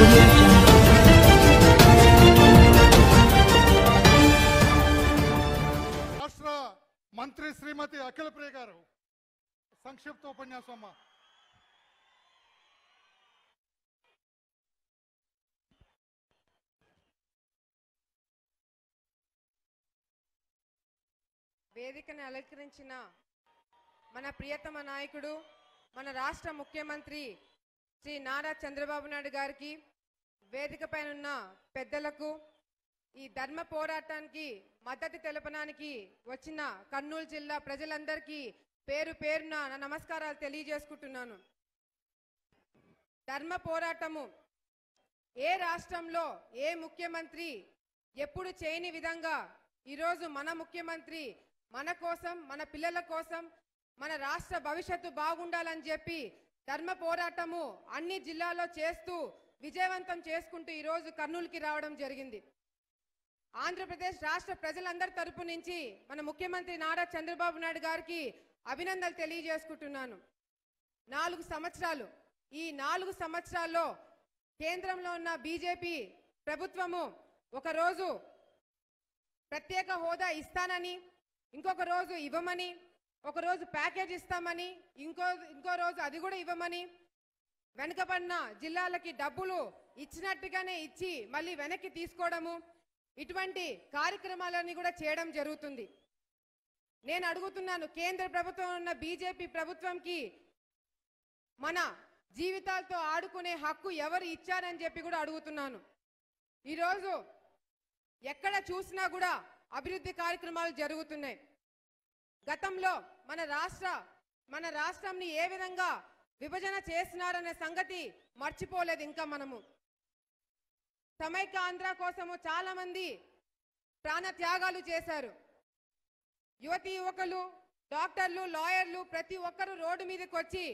audio jungle. రాష్ట్ర మంత్రి శ్రీమతి అఖిల ప్రియ గారు సంక్షిప్త ఉపన్యాసం. వేదికను అలంకరించిన మన ప్రియతమ నాయకుడు మన రాష్ట్ర ముఖ్యమంత్రి శ్రీ నారా చంద్రబాబు నాయుడు గారికి, వేదికపైన ఉన్న పెద్దలకు, ఈ ధర్మ పోరాటానికి మద్దతు తెలపడానికి వచ్చిన కర్నూలు జిల్లా ప్రజలందరికీ పేరు పేరున నా నమస్కారాలు తెలియజేసుకుంటున్నాను. ధర్మ పోరాటము ఏ రాష్ట్రంలో ఏ ముఖ్యమంత్రి ఎప్పుడు చేయని విధంగా ఈరోజు మన ముఖ్యమంత్రి మన కోసం, మన పిల్లల కోసం, మన రాష్ట్ర భవిష్యత్తు బాగుండాలని చెప్పి ధర్మ పోరాటము అన్ని జిల్లాల్లో చేస్తూ విజయవంతం చేసుకుంటూ ఈరోజు కర్నూలుకి రావడం జరిగింది. ఆంధ్రప్రదేశ్ రాష్ట్ర ప్రజలందరి తరపు నుంచి మన ముఖ్యమంత్రి నారా చంద్రబాబు నాయుడు గారికి అభినందనలు తెలియజేసుకుంటున్నాను. 4 సంవత్సరాలు, ఈ 4 సంవత్సరాల్లో కేంద్రంలో ఉన్న బీజేపీ ప్రభుత్వము ఒకరోజు ప్రత్యేక హోదా ఇస్తానని, ఇంకొక రోజు ఇవ్వమని, ఒకరోజు ప్యాకేజ్ ఇస్తామని, ఇంకో రోజు అది కూడా ఇవ్వమని, వెనుకబడిన జిల్లాలకి డబ్బులు ఇచ్చినట్టుగానే ఇచ్చి మళ్ళీ వెనక్కి తీసుకోవడము, ఇటువంటి కార్యక్రమాలన్నీ కూడా చేయడం జరుగుతుంది. నేను అడుగుతున్నాను, కేంద్ర ప్రభుత్వం ఉన్న బీజేపీ ప్రభుత్వంకి మన జీవితాలతో ఆడుకునే హక్కు ఎవరు ఇచ్చారని చెప్పి కూడా అడుగుతున్నాను. ఈరోజు ఎక్కడ చూసినా కూడా అభివృద్ధి కార్యక్రమాలు జరుగుతున్నాయి. గతంలో మన రాష్ట్రంని ఏ విధంగా విభజన చేస్తున్నారనే సంగతి మర్చిపోలేదు ఇంకా మనము. సమైక్య ఆంధ్ర కోసము చాలా మంది ప్రాణ త్యాగాలు చేశారు. యువతి యువకులు, డాక్టర్లు, లాయర్లు ప్రతి ఒక్కరూ రోడ్డు మీదకి వచ్చి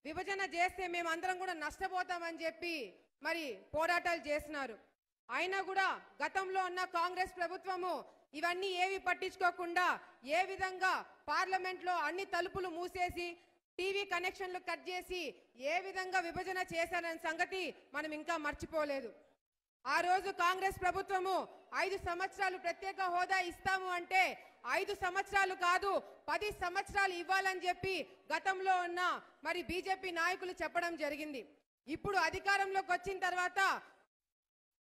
విభజన చేస్తే మేమందరం కూడా నష్టపోతామని చెప్పి మరి పోరాటాలు చేసినారు. అయినా కూడా గతంలో ఉన్న కాంగ్రెస్ ప్రభుత్వము ఇవన్నీ ఏవి పట్టించుకోకుండా ఏ విధంగా పార్లమెంట్లో అన్ని తలుపులు మూసేసి టీవీ కనెక్షన్లు కట్ చేసి ఏ విధంగా విభజన చేశారనే సంగతి మనం ఇంకా మర్చిపోలేదు. ఆ రోజు కాంగ్రెస్ ప్రభుత్వము 5 సంవత్సరాలు ప్రత్యేక హోదా ఇస్తాము అంటే 5 సంవత్సరాలు కాదు 10 సంవత్సరాలు ఇవ్వాలని చెప్పి గతంలో ఉన్న మరి బీజేపీ నాయకులు చెప్పడం జరిగింది. ఇప్పుడు అధికారంలోకి వచ్చిన తర్వాత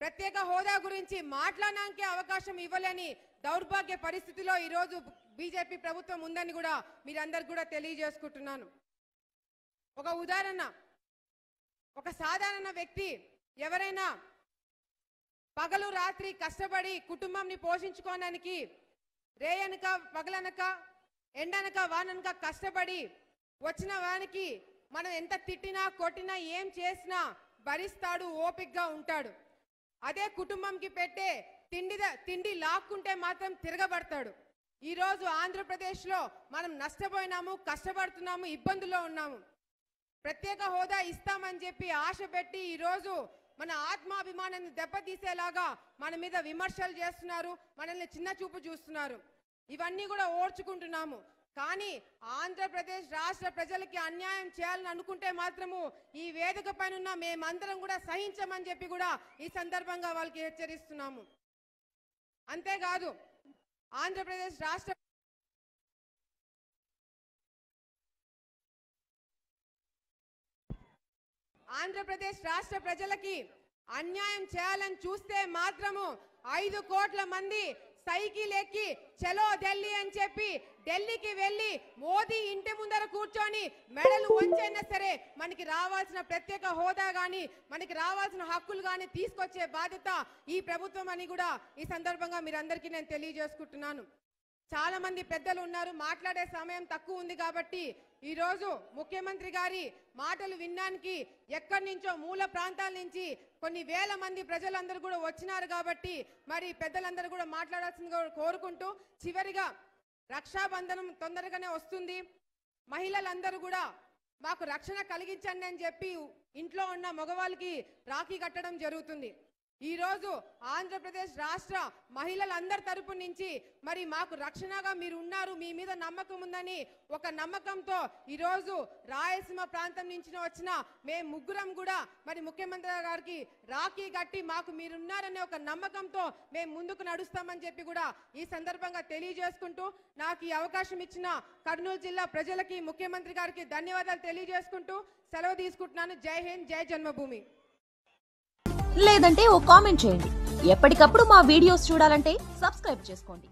ప్రత్యేక హోదా గురించి మాట్లాడడానికి అవకాశం ఇవ్వలేని దౌర్భాగ్య పరిస్థితిలో ఈరోజు బీజేపీ ప్రభుత్వం ఉందని కూడా మీరందరికీ కూడా తెలియజేసుకుంటున్నాను. ఒక ఉదాహరణ, ఒక సాధారణ వ్యక్తి ఎవరైనా పగలు రాత్రి కష్టపడి కుటుంబాన్ని పోషించుకోవడానికి రేయనక పగలనక ఎండనక వాననక కష్టపడి వచ్చిన వానికి మనం ఎంత తిట్టినా కొట్టినా ఏం చేసినా భరిస్తాడు, ఓపికగా ఉంటాడు. అదే కుటుంబంకి పెట్టే తిండి లాక్కుంటే మాత్రం తిరగబడతాడు. ఈరోజు ఆంధ్రప్రదేశ్లో మనం నష్టపోయినాము, కష్టపడుతున్నాము, ఇబ్బందుల్లో ఉన్నాము. ప్రత్యేక హోదా ఇస్తామని చెప్పి ఆశ పెట్టి ఈరోజు మన ఆత్మాభిమానాన్ని దెబ్బతీసేలాగా మన మీద విమర్శలు చేస్తున్నారు, మనల్ని చిన్న చూపు చూస్తున్నారు. ఇవన్నీ కూడా ఓర్చుకుంటున్నాము. కానీ ఆంధ్రప్రదేశ్ రాష్ట్ర ప్రజలకి అన్యాయం చేయాలని అనుకుంటే మాత్రము ఈ వేదిక పైన మేమందరం కూడా సహించమని చెప్పి కూడా ఈ సందర్భంగా వాళ్ళకి హెచ్చరిస్తున్నాము. అంతేకాదు ఆంధ్రప్రదేశ్ రాష్ట్ర ప్రజలకి అన్యాయం చేయాలని చూస్తే మాత్రము 5 కోట్ల మంది సైకిల్ ఎక్కి చలో ఢిల్లీ అని చెప్పి ఢిల్లీకి వెళ్ళి మోదీ ఇంటి ముందర కూర్చొని మెడలు వంచైనా సరే మనకి రావాల్సిన ప్రత్యేక హోదా గాని, మనకి రావాల్సిన హక్కులు గాని తీసుకొచ్చే బాధ్యత ఈ ప్రభుత్వం అని కూడా ఈ సందర్భంగా మీరందరికీ నేను తెలియజేసుకుంటున్నాను. చాలా మంది పెద్దలు ఉన్నారు, మాట్లాడే సమయం తక్కువ ఉంది కాబట్టి ఈరోజు ముఖ్యమంత్రి గారి మాటలు వినడానికి ఎక్కడి నుంచో మూల ప్రాంతాల నుంచి కొన్ని వేల మంది ప్రజలందరూ కూడా వచ్చినారు కాబట్టి మరి పెద్దలందరూ కూడా మాట్లాడాల్సిందిగా కోరుకుంటూ, చివరిగా రక్షాబంధనం తొందరగానే వస్తుంది. మహిళలందరూ కూడా మాకు రక్షణ కలిగించండి అని చెప్పి ఇంట్లో ఉన్న మగవాళ్ళకి రాఖీ కట్టడం జరుగుతుంది. ఈరోజు ఆంధ్రప్రదేశ్ రాష్ట్ర మహిళలందరి తరపు నుంచి మరి మాకు రక్షణగా మీరు ఉన్నారు, మీ మీద నమ్మకం ఉందని ఒక నమ్మకంతో ఈరోజు రాయలసీమ ప్రాంతం నుంచి వచ్చిన మేము ముగ్గురం కూడా మరి ముఖ్యమంత్రి గారికి రాఖీ కట్టి మాకు మీరున్నారనే ఒక నమ్మకంతో మేము ముందుకు నడుస్తామని చెప్పి కూడా ఈ సందర్భంగా తెలియజేసుకుంటూ నాకు ఈ అవకాశం ఇచ్చిన కర్నూలు జిల్లా ప్రజలకి ముఖ్యమంత్రి గారికి ధన్యవాదాలు తెలియజేసుకుంటూ సెలవు తీసుకుంటున్నాను. జై హింద్, జై జన్మభూమి. లేదంటే ఓ కామెంట్ చేయండి. ఎప్పటికప్పుడు మా వీడియోస్ చూడాలంటే సబ్స్క్రైబ్ చేసుకోండి.